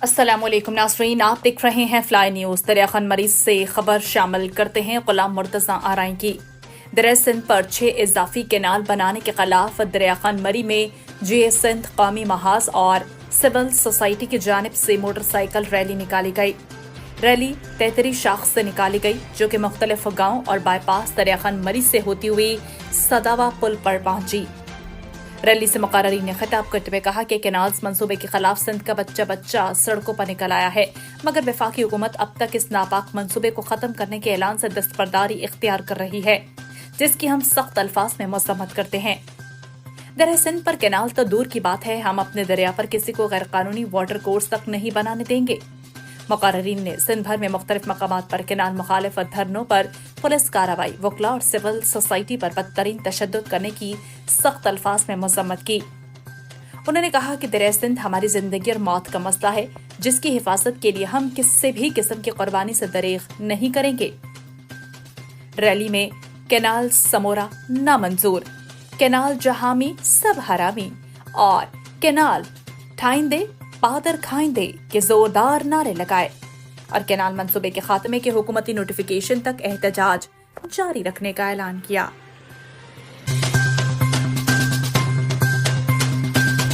अस्सलाम वालेकुम नाज़रीन, आप देख रहे हैं फ्लाई न्यूज़। दरियाखंड मरीज से खबर शामिल करते हैं गुलाम मुर्तज़ा आराई की। दरिया सिंध पर 6 इजाफी कैनाल बनाने के खिलाफ दरियाखंड मरी में जीए सिंध कौमी महाज और सिविल सोसाइटी की जानिब से मोटरसाइकिल रैली निकाली गई। रैली तेतरी शाख से निकाली गई, जो कि मुख्तलिफ गाँव और बाईपास दरियाखंड मरी से होती हुई सदावा पुल पर पहुंची। रैली से मुक़र्रीन ने खिताब करते हुए कहा कि कैनाल्स मंसूबे के खिलाफ सिंध का बच्चा बच्चा सड़कों पर निकल आया है, मगर वफाकी हुकूमत अब तक इस नापाक मंसूबे को खत्म करने के ऐलान से दस्तबरदारी इख्तियार कर रही है, जिसकी हम सख्त अल्फाज में मज़म्मत करते हैं। दरिया सिंध पर कैनाल तो दूर की बात है, हम अपने दरिया पर किसी को गैर कानूनी वाटर कोर्स तक नहीं बनाने देंगे। मुक़र्रीन ने सिंध भर में मुख्तलिफ मकामात पर कैनाल मुखालिफ धरनों पर पुलिस कार्रवाई, वकला और सिविल सोसाइटी पर बदतरीन तशद्दुद करने की सख्त अल्फाज में मज़म्मत की। उन्होंने कहा कि दरिया सिंध हमारी जिंदगी और मौत का मसला है, जिसकी हिफाजत के लिए हम किसी भी किस्म की कुर्बानी से दरेग नहीं करेंगे। रैली में कैनाल समोरा नामंजूर, कैनाल जहामी सब हरामी और कैनाल ठाइंदे पादर खाइंदे के जोरदार नारे लगाए और कैनाल मंसूबे के खात्मे के हुकूमती नोटिफिकेशन तक एहतजाज जारी रखने का ऐलान किया।